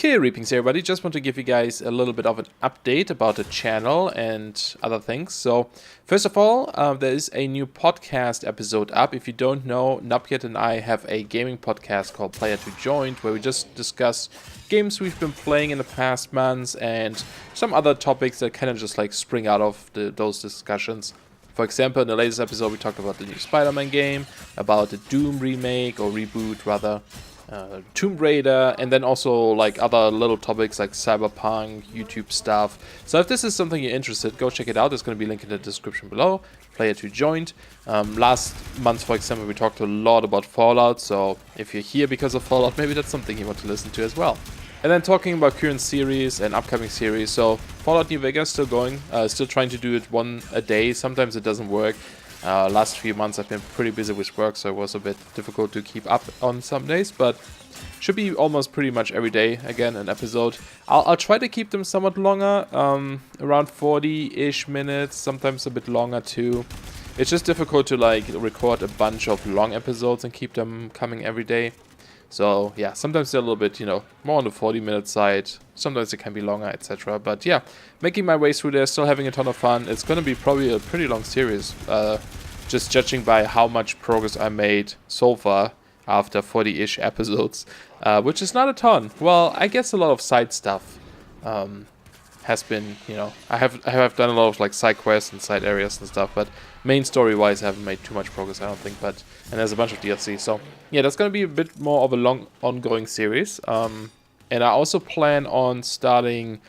Greetings everybody, just want to give you guys a little bit of an update about the channel and other things. So first of all, there is a new podcast episode up. If you don't know, Nupyet and I have a gaming podcast called Player to Joint, where we just discuss games we've been playing in the past months and some other topics that kind of just like spring out of those discussions. For example, in the latest episode we talked about the new Spider-Man game, about the Doom remake, or reboot rather, Tomb Raider, and then also like other little topics like Cyberpunk, YouTube stuff. So if this is something you're interested, go check it out. There's going to be a link in the description below. Player to Joint. Last month, for example, we talked a lot about Fallout, so if you're here because of Fallout, maybe that's something you want to listen to as well. And then talking about current series and upcoming series, so Fallout New Vegas still going, still trying to do it one a day. Sometimes it doesn't work. Last few months I've been pretty busy with work, so it was a bit difficult to keep up on some days, but should be almost pretty much every day again an episode. I'll try to keep them somewhat longer, around 40-ish minutes, sometimes a bit longer too. It's just difficult to like record a bunch of long episodes and keep them coming every day. So yeah, sometimes they're a little bit, more on the 40-minute side. Sometimes it can be longer, etc. But yeah, making my way through there, still having a ton of fun. It's going to be probably a pretty long series, just judging by how much progress I made so far after 40-ish episodes, which is not a ton. Well, I guess a lot of side stuff has been, I have done a lot of like side quests and side areas and stuff, but main story-wise I haven't made too much progress, I don't think. And there's a bunch of DLC, so yeah, that's going to be a bit more of a long ongoing series. And I also plan on starting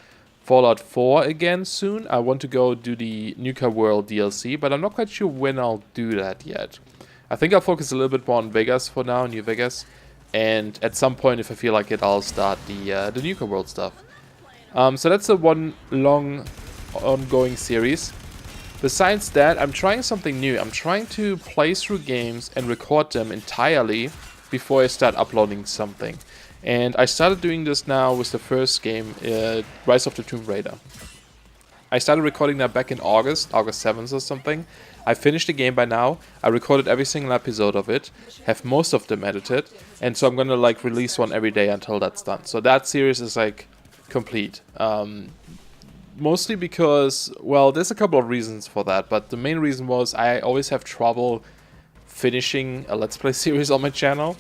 Fallout 4 again soon. I want to go do the Nuka World DLC, but I'm not quite sure when I'll do that yet. I think I'll focus a little bit more on Vegas for now, New Vegas. And at some point, if I feel like it, I'll start the Nuka World stuff. So that's a one long ongoing series. Besides that, I'm trying something new. I'm trying to play through games and record them entirely before I start uploading something. And I started doing this now with the first game, Rise of the Tomb Raider. I started recording that back in August 7th or something. I finished the game by now. I recorded every single episode of it, have most of them edited, and so I'm gonna like release one every day until that's done. So that series is like complete. Mostly because, well, there's a couple of reasons for that, but the main reason was I always have trouble finishing a Let's Play series on my channel.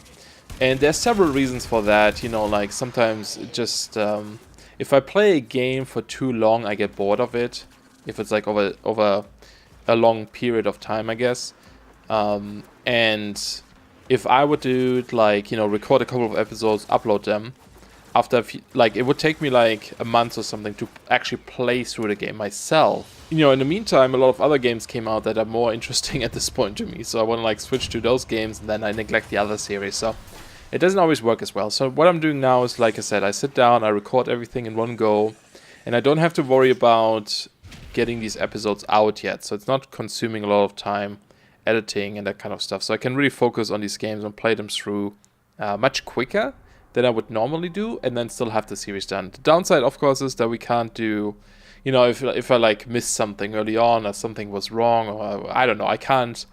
And there's several reasons for that, like sometimes just, if I play a game for too long, I get bored of it. If it's like over a long period of time, I guess. And if I were to, like, record a couple of episodes, upload them, after, it would take me like a month or something to actually play through the game myself. In the meantime, a lot of other games came out that are more interesting at this point to me. So I want to like switch to those games, and then I neglect the other series. So it doesn't always work as well. So what I'm doing now is, like I said, I sit down, I record everything in one go, and I don't have to worry about getting these episodes out yet. So it's not consuming a lot of time editing and that kind of stuff. So I can really focus on these games and play them through much quicker than I would normally do, and then still have the series done. The downside, of course, is that we can't do, if I like missed something early on, or something was wrong, or I don't know, I can't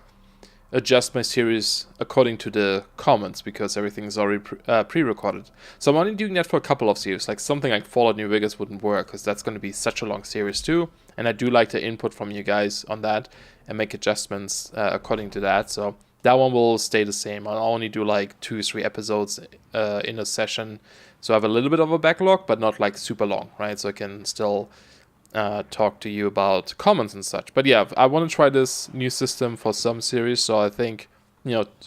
adjust my series according to the comments because everything is already pre-recorded. So I'm only doing that for a couple of series. Like something like Fallout New Vegas wouldn't work because that's going to be such a long series too, and I do like the input from you guys on that and make adjustments according to that. So that one will stay the same. I'll only do like 2 or 3 episodes in a session. So I have a little bit of a backlog, but not like super long, right? So I can still talk to you about comments and such. But yeah, I want to try this new system for some series. So I think,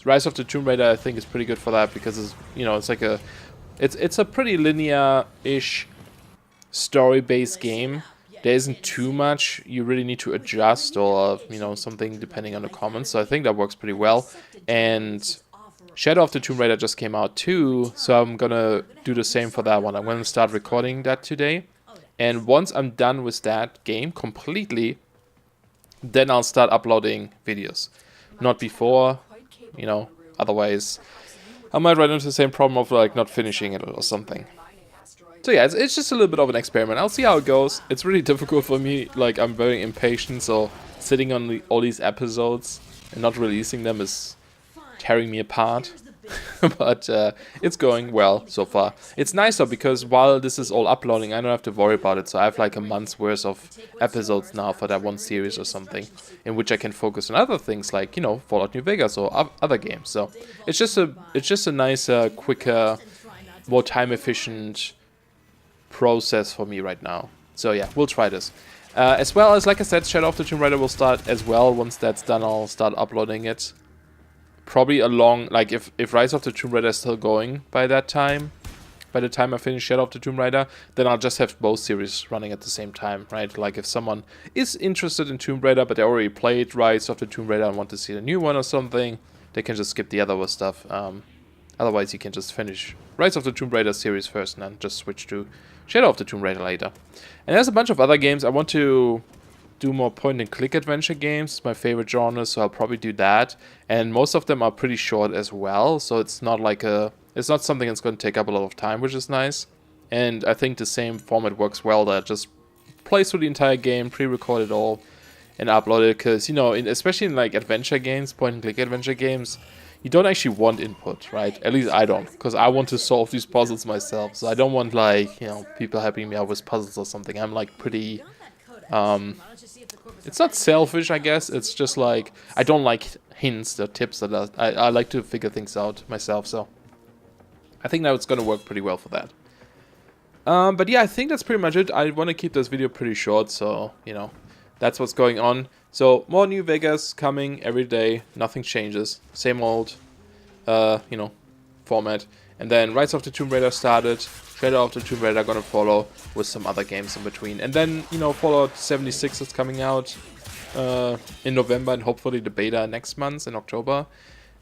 Rise of the Tomb Raider, I think is pretty good for that because it's, it's like it's a pretty linear-ish story-based game. There isn't too much you really need to adjust or, something depending on the comments. So I think that works pretty well. And Shadow of the Tomb Raider just came out too, so I'm going to do the same for that one. I'm going to start recording that today. And once I'm done with that game completely, then I'll start uploading videos. Not before, otherwise I might run into the same problem of like not finishing it or something. So yeah, it's just a little bit of an experiment. I'll see how it goes. It's really difficult for me. Like, I'm very impatient, so sitting on all these episodes and not releasing them is tearing me apart. but it's going well so far. It's nice though, because while this is all uploading, I don't have to worry about it. So I have like a month's worth of episodes now for that one series or something, in which I can focus on other things like, you know, Fallout New Vegas or other games. So it's just a nicer, quicker, more time efficient process for me right now. So yeah, we'll try this. As well as, like I said, Shadow of the Tomb Raider will start as well. Once that's done, I'll start uploading it. Probably along, like, if Rise of the Tomb Raider is still going by that time, by the time I finish Shadow of the Tomb Raider, then I'll just have both series running at the same time, right? Like, if someone is interested in Tomb Raider, but they already played Rise of the Tomb Raider and want to see the new one or something, they can just skip the other stuff. Otherwise, you can just finish Rise of the Tomb Raider series first and then just switch to Shadow of the Tomb Raider later. And there's a bunch of other games. I want to do more point-and-click adventure games. It's my favorite genre, so I'll probably do that. And most of them are pretty short as well, so it's not like it's not something that's going to take up a lot of time, which is nice. And I think the same format works well, that just play through the entire game, pre-record it all, and upload it. Because, you know, especially in like adventure games, point-and-click adventure games, you don't actually want input, right? At least I don't, because I want to solve these puzzles myself. So I don't want, like, you know, people helping me out with puzzles or something. I'm like pretty, it's not selfish, I guess. It's just like, I don't like hints or tips. That I like to figure things out myself. So I think now it's going to work pretty well for that. But yeah, I think that's pretty much it. I want to keep this video pretty short, so, you know, that's what's going on. So, more New Vegas coming every day. Nothing changes. Same old, you know, format. And then Rise of the Tomb Raider started. Shadow of the Tomb Raider gonna follow with some other games in between. And then, you know, Fallout 76 is coming out in November, and hopefully the beta next month in October.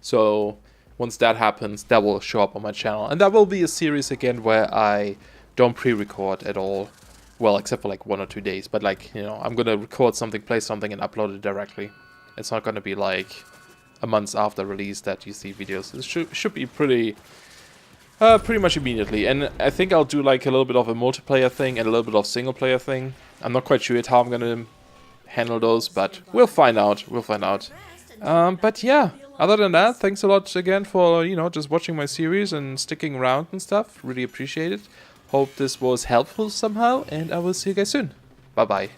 So, once that happens, that will show up on my channel. And that will be a series again where I don't pre-record at all. Well, except for like 1 or 2 days, but like, you know, I'm gonna record something, play something, and upload it directly. It's not gonna be like a month after release that you see videos. It should be pretty much immediately. And I think I'll do like a little bit of a multiplayer thing and a little bit of single player thing. I'm not quite sure yet how I'm gonna handle those, but we'll find out. We'll find out. But yeah, other than that, thanks a lot again for, you know, just watching my series and sticking around and stuff. Really appreciate it. Hope this was helpful somehow, and I will see you guys soon. Bye-bye.